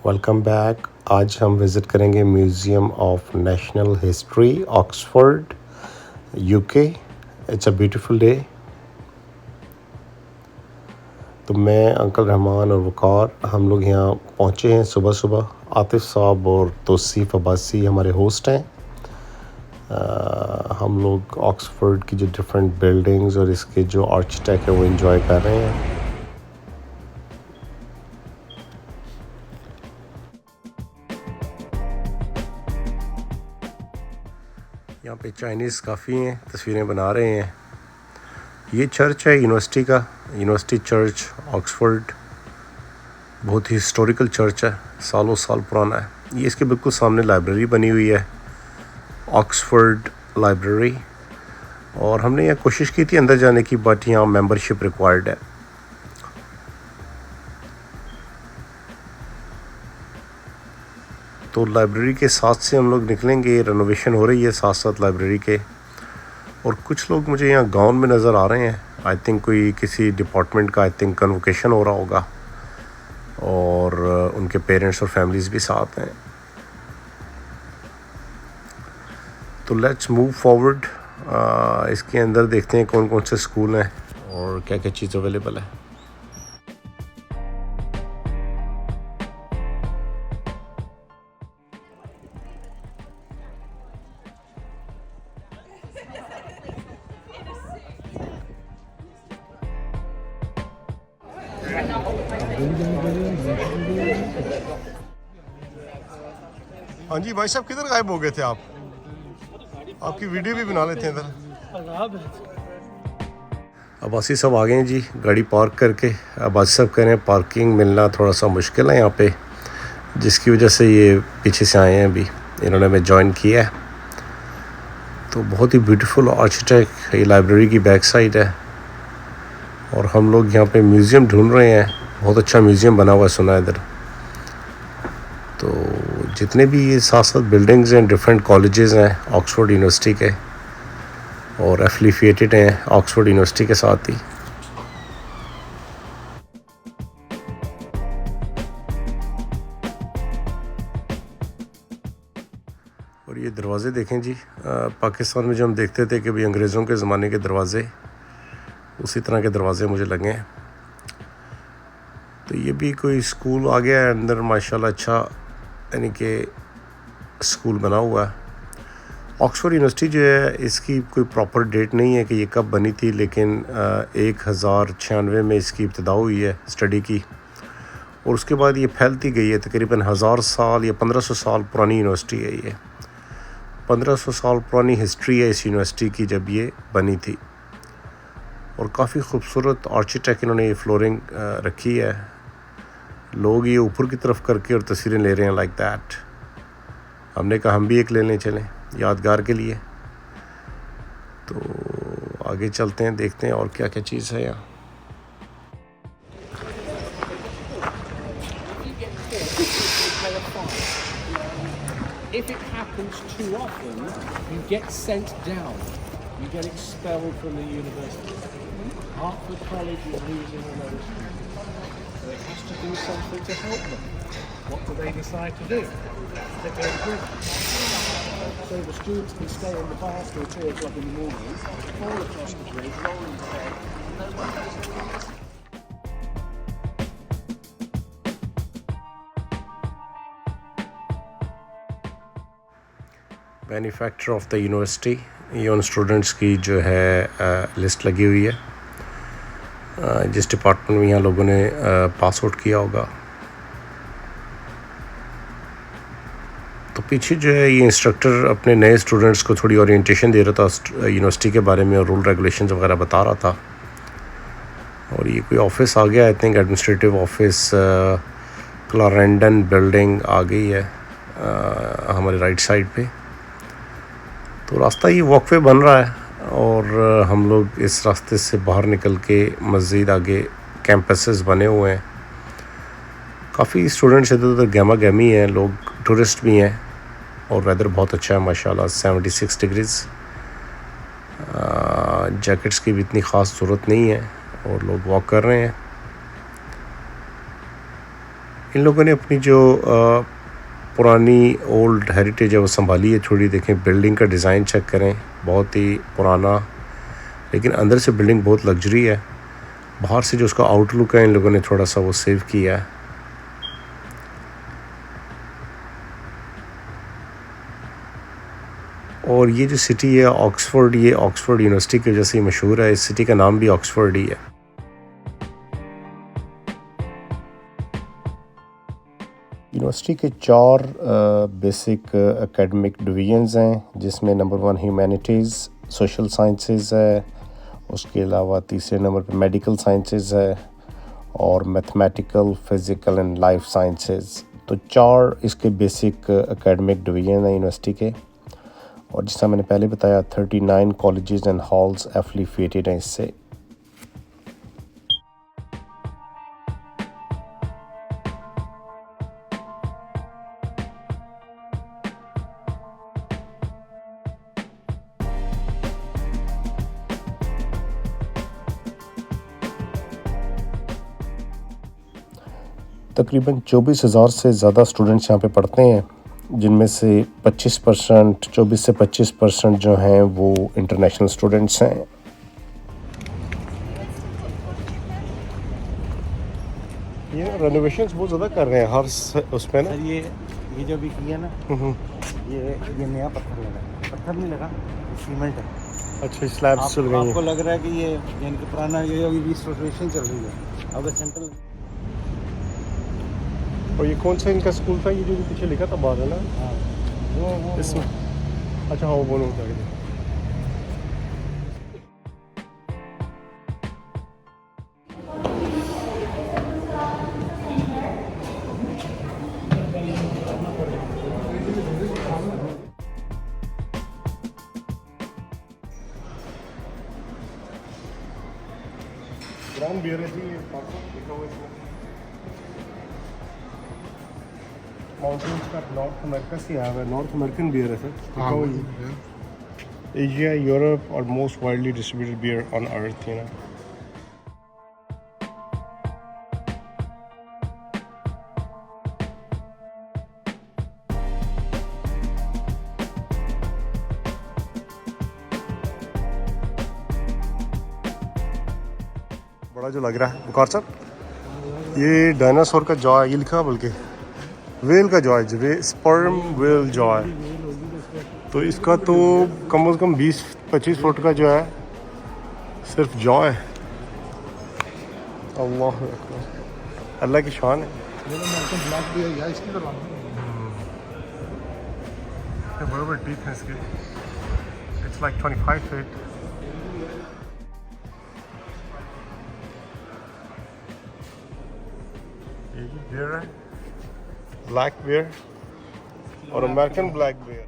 Welcome back. आज हम visit करेंगे museum of national history Oxford UK. It's a beautiful day. तो मैं अंकल रहमान और वक़ार हम लोग यहाँ पहुँचे हैं सुबह सुबह। आतिफ़ साहब और तौसीफ़ अब्बासी हमारे होस्ट हैं। हम लोग ऑक्सफोर्ड की जो डिफरेंट बिल्डिंग्स और इसके जो आर्किटेक्ट है वो एंजॉय कर रहे हैं। यहाँ पे चाइनीज़ काफ़ी हैं, तस्वीरें बना रहे हैं। ये चर्च है यूनिवर्सिटी का, यूनिवर्सिटी चर्च ऑक्सफोर्ड। बहुत ही हिस्टोरिकल चर्च है, सालों साल पुराना है। ये इसके बिल्कुल सामने लाइब्रेरी बनी हुई है, ऑक्सफोर्ड लाइब्रेरी। और हमने यहाँ कोशिश की थी अंदर जाने की, बट यहाँ मेंबरशिप रिक्वायर्ड है। तो लाइब्रेरी के साथ से हम लोग निकलेंगे। रेनोवेशन हो रही है साथ साथ लाइब्रेरी के। और कुछ लोग मुझे यहाँ गाउन में नज़र आ रहे हैं। आई थिंक कोई किसी डिपार्टमेंट का कन्वोकेशन हो रहा होगा, और उनके पेरेंट्स और फैमिलीज़ भी साथ हैं। तो लेट्स मूव फॉरवर्ड। इसके अंदर देखते हैं कौन कौन से स्कूल हैं और क्या क्या चीज़ अवेलेबल है। हाँ जी भाई साहब, किधर गायब हो गए थे आप? आपकी वीडियो भी बना लेते हैं इधर। अब्बासी साहब आ गए हैं जी, गाड़ी पार्क करके। अब्बासी साहब कह रहे हैं पार्किंग मिलना थोड़ा सा मुश्किल है यहाँ पे, जिसकी वजह से ये पीछे से आए हैं। अभी इन्होंने हमें ज्वाइन किया है। तो बहुत ही ब्यूटीफुल आर्किटेक्ट, ये लाइब्रेरी की बैक साइड है। और हम लोग यहाँ पे म्यूज़ियम ढूंढ रहे हैं। बहुत अच्छा म्यूज़ियम बना हुआ है सुना है इधर। तो जितने भी ये साथ साथ बिल्डिंग्स हैं, डिफरेंट कॉलेजेस हैं ऑक्सफोर्ड यूनिवर्सिटी के, और एफिलिएटेड हैं ऑक्सफोर्ड यूनिवर्सिटी के साथ ही। और ये दरवाज़े देखें जी। पाकिस्तान में जो हम देखते थे कि भाई अंग्रेज़ों के ज़माने के दरवाज़े, उसी तरह के दरवाज़े मुझे लगे हैं। तो ये भी कोई स्कूल आ गया है अंदर माशाल्लाह। अच्छा यानी कि स्कूल बना हुआ है। ऑक्सफोर्ड यूनिवर्सिटी जो है, इसकी कोई प्रॉपर डेट नहीं है कि ये कब बनी थी, लेकिन 1096 में इसकी इब्तिदा हुई है स्टडी की। और उसके बाद ये फैलती गई है। तकरीबन 1000 साल या 1500 साल पुरानी यूनिवर्सिटी है ये। 1500 साल पुरानी हिस्ट्री है इस यूनिवर्सिटी की जब ये बनी थी। और काफ़ी खूबसूरत आर्किटेक्ट इन्होंने ये फ्लोरिंग रखी है। लोग ये ऊपर की तरफ करके और तस्वीरें ले रहे हैं लाइक दैट। हमने कहा हम भी एक लेने चलें यादगार के लिए। तो आगे चलते हैं, देखते हैं और क्या क्या चीज़ है यहाँ। If it happens too often, you get sent down. You get expelled from the university. Hartford College is losing a lot of students. So it has to do something to help them. What do they decide to do? They go to prison. So the students can stay in the bars till 2 o'clock in the morning, fall across the bridge, roll into bed, and no one knows anything. Manufacture of the university, ये उन students की जो है list लगी हुई है, जिस department में यहाँ लोगों ने पास आउट किया होगा। तो पीछे जो है ये इंस्ट्रक्टर अपने नए स्टूडेंट्स को थोड़ी ओरिएंटेशन दे रहा था यूनिवर्सिटी के बारे में, और रूल रेगुलेशंस वगैरह बता रहा था। और ये कोई ऑफिस आ गया, I think administrative office. Clarendon building आ गई है हमारे राइट साइड पे। तो रास्ता ये वॉकवे बन रहा है, और हम लोग इस रास्ते से बाहर निकल के मज़ीद आगे कैंपसेस बने हुए हैं। काफ़ी स्टूडेंट्स इधर उधर गहमा गहमी हैं, लोग टूरिस्ट भी हैं। और वेदर बहुत अच्छा है माशाल्लाह, 76 डिग्रीज़। जैकेट्स की भी इतनी ख़ास ज़रूरत नहीं है, और लोग वॉक कर रहे हैं। इन लोगों ने अपनी जो पुरानी ओल्ड हेरिटेज है वो संभाली है थोड़ी। देखें बिल्डिंग का डिज़ाइन चेक करें, बहुत ही पुराना, लेकिन अंदर से बिल्डिंग बहुत लग्जरी है। बाहर से जो उसका आउटलुक है इन लोगों ने थोड़ा सा वो सेव किया है। और ये जो सिटी है ऑक्सफोर्ड, ये ऑक्सफोर्ड यूनिवर्सिटी की वजह से मशहूर है। इस सिटी का नाम भी ऑक्सफोर्ड ही है। यूनिवर्सिटी के 4 बेसिक एकेडमिक डिवीजन्स हैं, जिसमें नंबर 1 ह्यूमैनिटीज़ सोशल साइंसेस है, उसके अलावा तीसरे नंबर पे मेडिकल साइंसेस है और mathematical, physical and life sciences. तो 4 इसके बेसिक एकेडमिक डिवीजन हैं यूनिवर्सिटी के। और जिस तरह मैंने पहले बताया 39 कॉलेजेस एंड हॉल्स एफिलिएटेड हैं इससे। तकरीबन 24,000 से ज़्यादा स्टूडेंट्स यहाँ पे पढ़ते हैं, जिनमें से 25% 24 से 25% जो हैं वो इंटरनेशनल स्टूडेंट्स हैं। ये रेनोवेशंस बहुत ज़्यादा कर रहे हैं हर उसमें ना। सर ये जो भी किया ना, ये नया पत्थर लगा, पत्थर नहीं लगा, सीमेंट है। अच्छा, स्लैब्स चल गई आपको हैं। लग रहा है कि ये यानी कि पुराना ये अभी रिस्टोरेशन चल रही है। अब सेंट्रल और ये कौन सा इनका स्कूल था, ये जो पीछे लिखा था बाहर है ना हाँ वो इसमें? अच्छा हाँ, वो बोलो जाके। ब्राउन बियर है जी, ये लिखा हुआ इसमें। माउंटेन्स का नॉर्थ अमेरिका से आया हुआ है, नॉर्थ अमेरिकन बियर है सर, लिखा हुआ है। एशिया, यूरोप और most widely distributed bear on earth, you know. बड़ा जो लग रहा है बुखार साहब, ये डायनासोर का जॉ है, ये लिखा है, बल्कि वेल का जॉ है, स्पर्म वेल जॉ है। तो इसका तो कम से कम 20-25 फुट का जो है सिर्फ जॉ है। अल्लाह अकबर, अल्लाह की शान है। बड़े बड़े टीथ हैं इसके। It's like 25 feet. ये भी बियर है, ब्लैक बियर और अमेरिकन ब्लैक बियर।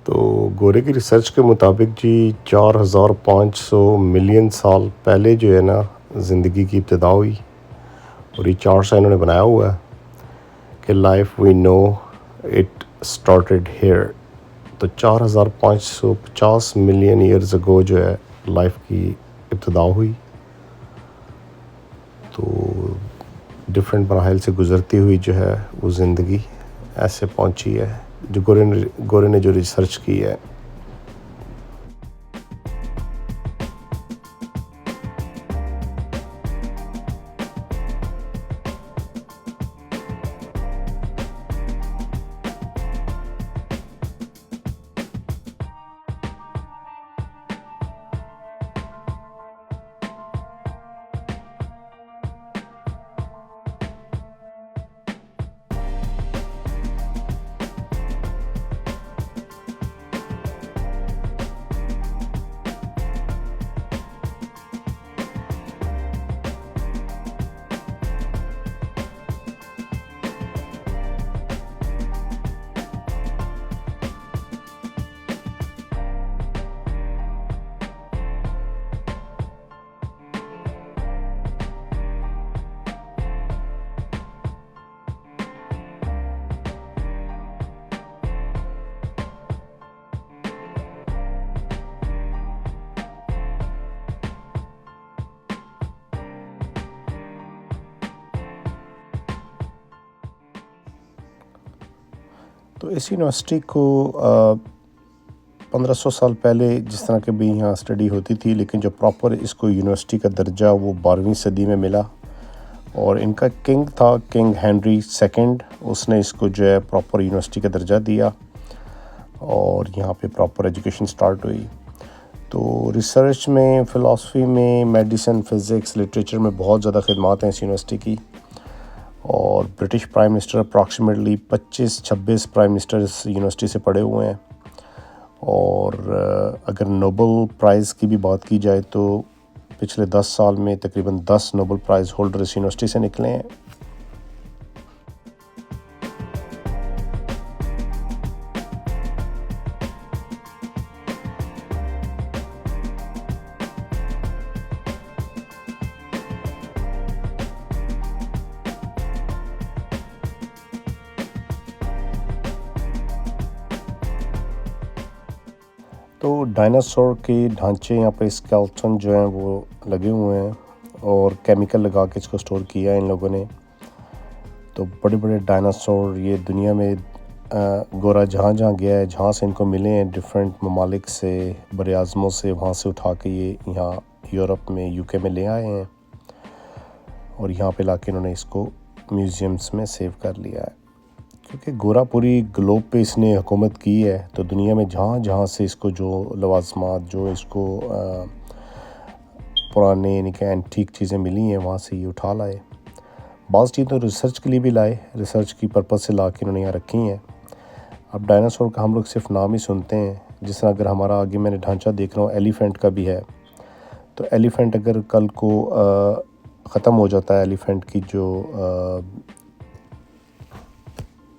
तो गोरे की रिसर्च के मुताबिक जी 4,500 मिलियन साल पहले जो है ना ज़िंदगी की इब्तिदा हुई। और ये चार्ट सा इन्होंने बनाया हुआ है कि life we know it started here. तो 4,550 मिलियन ईयर्स अगो जो है लाइफ की इब्तिदा हुई। तो डिफरेंट मराहल से गुज़रती हुई जो है वो ज़िंदगी ऐसे पहुंची है, जो गोरे ने जो रिसर्च की है। तो इस यूनिवर्सिटी को 1500 साल पहले जिस तरह के भी यहाँ स्टडी होती थी, लेकिन जो प्रॉपर इसको यूनिवर्सिटी का दर्जा वो 12वीं सदी में मिला। और इनका किंग था किंग हेनरी सेकंड, उसने इसको जो है प्रॉपर यूनिवर्सिटी का दर्जा दिया और यहाँ पे प्रॉपर एजुकेशन स्टार्ट हुई। तो रिसर्च में, फ़िलासफ़ी में, मेडिसिन, फ़िज़िक्स, लिटरेचर में बहुत ज़्यादा खिदमत हैं इस यूनिवर्सिटी की। और British prime minister approximately 25-26 prime minister इस यूनिवर्सिटी से पढ़े हुए हैं। और अगर नोबल प्राइज़ की भी बात की जाए तो पिछले 10 साल में तकरीबन 10 नोबल प्राइज़ होल्डर इस यूनिवर्सिटी से निकले हैं। तो डायनासोर के ढांचे यहाँ पे स्केलेटन जो हैं वो लगे हुए हैं और केमिकल लगा के इसको स्टोर किया है इन लोगों ने। तो बड़े बड़े डायनासोर ये दुनिया में गोरा जहाँ जहाँ गया है, जहाँ से इनको मिले हैं डिफरेंट ममालिक से, बड़े आज़मों से, वहाँ से उठा के ये यहाँ यूरोप में, यूके में ले आए हैं और यहाँ पे लाके इन्होंने इसको म्यूज़ियम्स में सेव कर लिया है। क्योंकि गोरा पूरी ग्लोब पे इसने हुकूमत की है, तो दुनिया में जहाँ जहाँ से इसको जो लवाज़मात, जो इसको पुराने यानी कि एंटीक चीज़ें मिली हैं, वहाँ से ये उठा लाए। बाज़ चीज़ तो रिसर्च के लिए भी लाए, रिसर्च की पर्पज़ से ला के इन्होंने यहाँ रखी हैं। अब डायनासोर का हम लोग सिर्फ नाम ही सुनते हैं, जिस तरह अगर हमारा आगे मैंने ढांचा देख रहा हूँ एलिफेंट का भी है। तो एलिफेंट अगर कल को ख़त्म हो जाता है, एलिफेंट की जो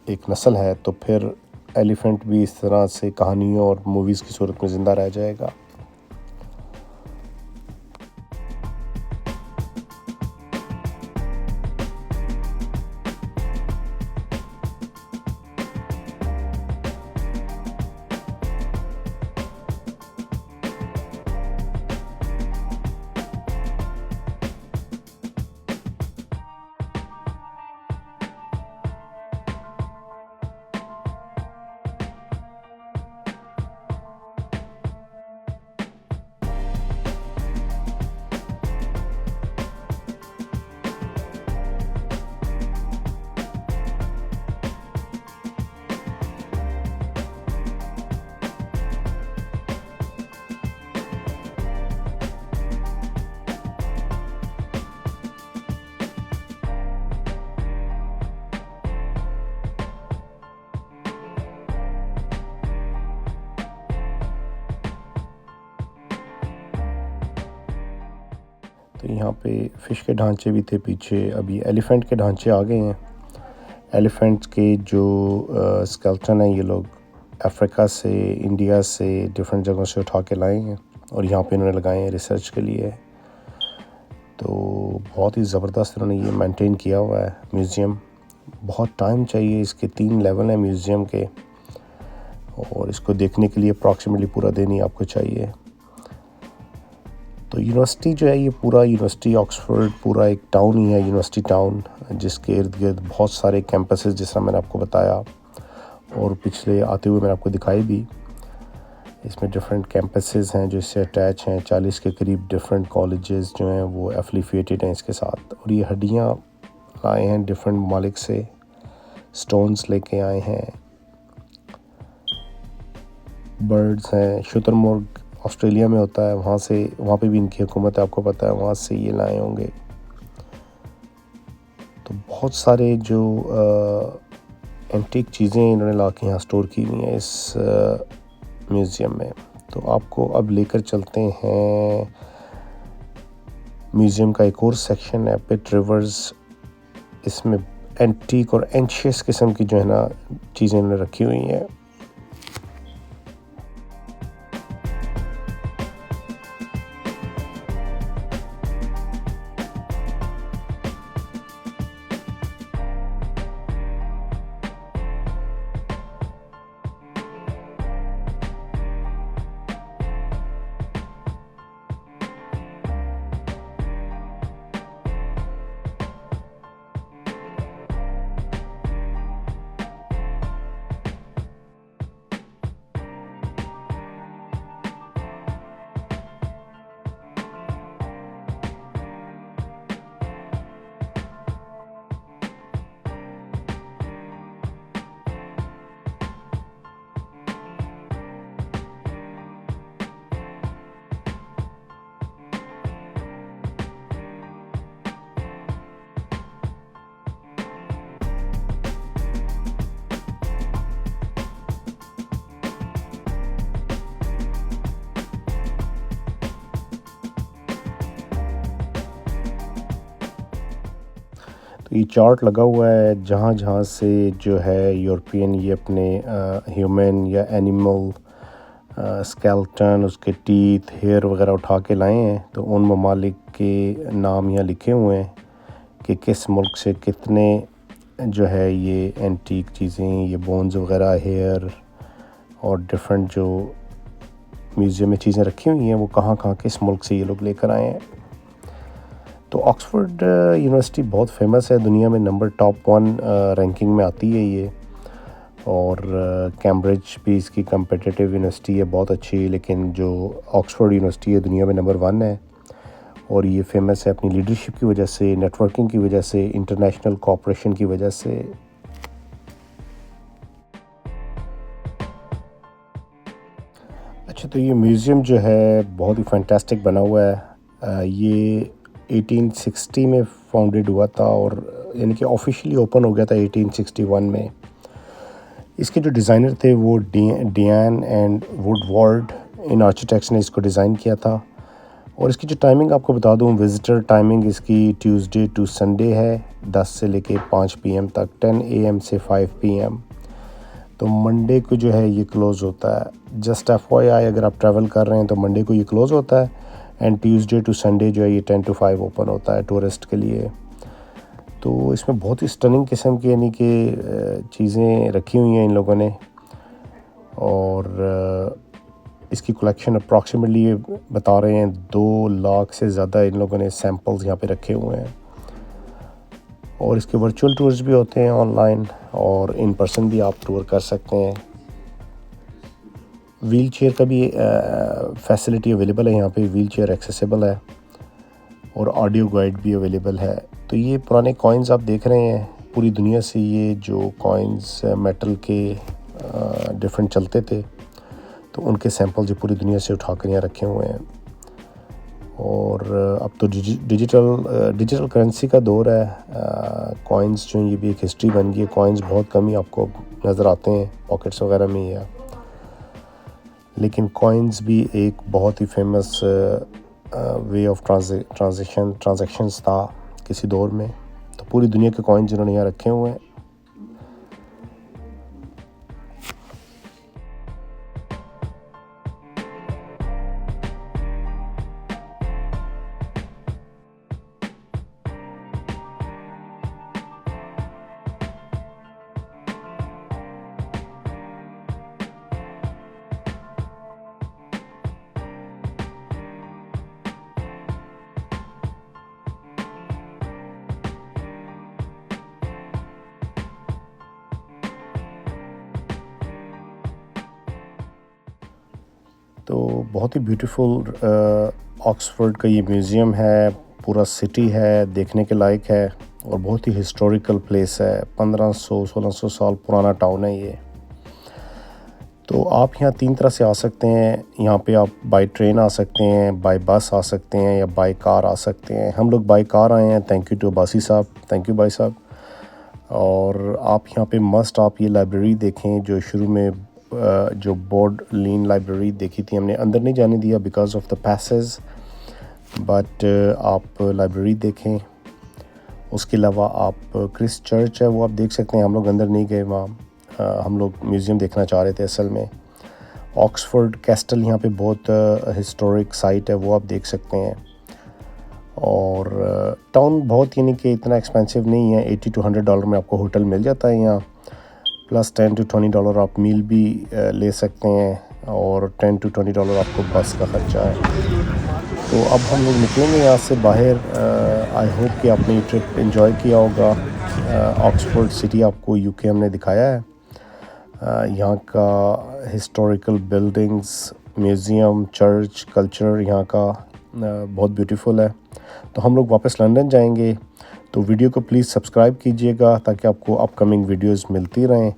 एक नस्ल है, तो फिर एलिफेंट भी इस तरह से कहानियों और मूवीज़ की सूरत में ज़िंदा रह जाएगा। तो यहाँ पे फ़िश के ढांचे भी थे पीछे, अभी एलिफेंट के ढांचे आ गए हैं। एलिफेंट्स के जो स्केलेटन है ये लोग अफ्रीका से, इंडिया से, डिफरेंट जगहों से उठा के लाए हैं और यहाँ पे इन्होंने लगाए हैं रिसर्च के लिए। तो बहुत ही ज़बरदस्त इन्होंने ये मेंटेन किया हुआ है म्यूज़ियम। बहुत टाइम चाहिए, इसके 3 लेवल हैं म्यूज़ियम के और इसको देखने के लिए अप्रॉक्सीमेटली पूरा दिन ही आपको चाहिए। तो यूनिवर्सिटी जो है ये पूरा यूनिवर्सिटी ऑक्सफोर्ड पूरा एक टाउन ही है, यूनिवर्सिटी टाउन, जिसके इर्द गिर्द बहुत सारे कैंपसेस जिस तरह मैंने आपको बताया और पिछले आते हुए मैंने आपको दिखाई भी। इसमें डिफरेंट कैंपसेस हैं जो इससे अटैच हैं, 40 के करीब डिफरेंट कॉलेजेस जो हैं वो एफिलिएटेड हैं इसके साथ। और ये हड्डियाँ आए हैं डिफरेंट ममालिक से, स्टोन्स लेके आए हैं, बर्ड्स हैं, शुतुरमुर्ग ऑस्ट्रेलिया में होता है, वहाँ पे भी इनकी हुकूमत है, आपको पता है, वहाँ से ये लाए होंगे। तो बहुत सारे जो एंटीक चीज़ें इन्होंने ला के यहाँ स्टोर की हुई हैं इस म्यूज़ियम में। तो आपको अब लेकर चलते हैं, म्यूज़ियम का एक और सेक्शन है पिट रिवर्स। इसमें एंटीक और एंशियस किस्म की जो है ना चीज़ें इन्होंने रखी हुई हैं। तो ये चार्ट लगा हुआ है जहाँ जहाँ से जो है यूरोपियन ये अपने ह्यूमन या एनिमल स्केलेटन, उसके टीथ, हेयर वगैरह उठा के लाए हैं। तो उन ममालिक के नाम यहाँ लिखे हुए हैं कि किस मुल्क से कितने जो है ये एंटीक चीज़ें, ये बोन्स वगैरह, हेयर और डिफरेंट जो म्यूज़ियम में चीज़ें रखी हुई हैं वो कहाँ कहाँ किस मुल्क से ये लोग लेकर आए हैं। तो ऑक्सफोर्ड यूनिवर्सिटी बहुत फेमस है दुनिया में, नंबर टॉप 1 रैंकिंग में आती है ये। और कैम्ब्रिज भी इसकी कम्पिटिटिव यूनिवर्सिटी है, बहुत अच्छी, लेकिन जो ऑक्सफोर्ड यूनिवर्सिटी है दुनिया में नंबर 1 है। और ये फेमस है अपनी लीडरशिप की वजह से, नेटवर्किंग की वजह से, इंटरनेशनल कोऑपरेशन की वजह से। अच्छा, तो ये म्यूज़ियम जो है बहुत ही फैंटास्टिक बना हुआ है। ये 1860 में फाउंडेड हुआ था और यानी कि ऑफिशियली ओपन हो गया था 1861 में। इसके जो डिज़ाइनर थे वो डियान एंड वुडवार्ड, इन आर्किटेक्ट्स ने इसको डिज़ाइन किया था। और इसकी जो टाइमिंग आपको बता दूं, विज़िटर टाइमिंग इसकी ट्यूसडे टू संडे है 10 से लेके 5 PM तक, 10 AM से 5 PM। तो मंडे को जो है ये क्लोज़ होता है। जस्ट FYI, अगर आप ट्रैवल कर रहे हैं तो मंडे को ये क्लोज़ होता है एंड ट्यूसडे टू संडे जो है ये 10 to 5 ओपन होता है टूरिस्ट के लिए। तो इसमें बहुत ही स्टनिंग किस्म की यानी कि चीज़ें रखी हुई हैं इन लोगों ने। और इसकी कलेक्शन अप्रॉक्सीमेटली ये बता रहे हैं 2 लाख से ज़्यादा इन लोगों ने सैम्पल्स यहाँ पे रखे हुए हैं। और इसके वर्चुअल टूर्स भी होते हैं ऑनलाइन, और इन पर्सन भी आप टूर कर सकते हैं। व्हील चेयर का भी फैसिलिटी अवेलेबल है यहाँ पे, व्हील चेयर एक्सेसिबल है और ऑडियो गाइड भी अवेलेबल है। तो ये पुराने कॉइन्स आप देख रहे हैं, पूरी दुनिया से ये जो कॉइन्स मेटल के डिफरेंट चलते थे, तो उनके सैंपल जो पूरी दुनिया से उठाकर यहाँ रखे हुए हैं। और अब तो डिजिटल करेंसी का दौर है। कॉइन्स जो ये भी एक हिस्ट्री बन गई है। कॉइन्स बहुत कम ही आपको नज़र आते हैं पॉकेट्स वगैरह में ही है, लेकिन कॉइन्स भी एक बहुत ही फेमस वे ऑफ ट्रांजैक्शंस था किसी दौर में। तो पूरी दुनिया के कॉइन्स जिन्होंने यहाँ रखे हुए हैं। तो बहुत ही ब्यूटीफुल ऑक्सफोर्ड का ये म्यूज़ियम है, पूरा सिटी है, देखने के लायक है और बहुत ही हिस्टोरिकल प्लेस है। 1500-1600 साल पुराना टाउन है ये। तो आप यहाँ 3 तरह से आ सकते हैं। यहाँ पे आप बाय ट्रेन आ सकते हैं, बाय बस आ सकते हैं या बाय कार आ सकते हैं। हम लोग बाय कार आए हैं, थैंक यू टू अब्बासी साहब, थैंक यू भाई साहब। और आप यहाँ पे मस्ट आप ये लाइब्रेरी देखें जो शुरू में जो बोर्ड लीन लाइब्रेरी देखी थी हमने, अंदर नहीं जाने दिया because of the passage, but आप लाइब्रेरी देखें। उसके अलावा आप क्रिस्ट चर्च है वो आप देख सकते हैं। हम लोग अंदर नहीं गए वहाँ, हम लोग म्यूज़ियम देखना चाह रहे थे असल में। ऑक्सफोर्ड कैस्टल यहाँ पे बहुत हिस्टोरिक साइट है, वो आप देख सकते हैं। और टाउन बहुत यानी कि इतना एक्सपेंसिव नहीं है, $80 to $100 में आपको होटल मिल जाता है यहाँ, प्लस $10 to $20 आप मील भी ले सकते हैं, और $10 to $20 आपको बस का ख़र्चा है। तो अब हम लोग निकलेंगे यहाँ से बाहर। आई होप कि आपने ये ट्रिप एंजॉय किया होगा। ऑक्सफोर्ड सिटी आपको यूके हमने दिखाया है। यहाँ का historical buildings, museum, church, culture यहाँ का बहुत ब्यूटीफुल है। तो हम लोग वापस लंदन जाएंगे, तो वीडियो को प्लीज़ सब्सक्राइब कीजिएगा ताकि आपको अपकमिंग वीडियोस मिलती रहें,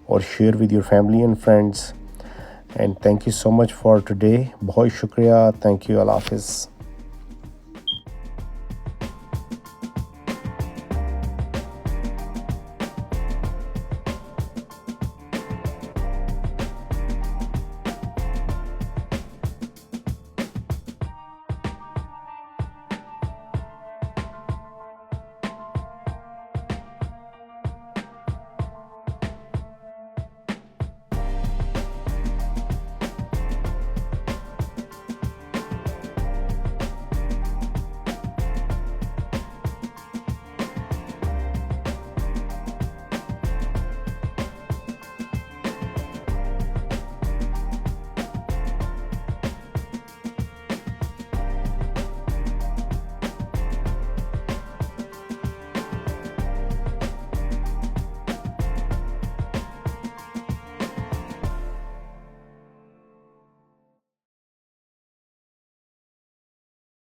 और share with your family and friends. And thank you so much for today. बहुत शुक्रिया, थैंक यू, अल्लाह हाफ़िज़।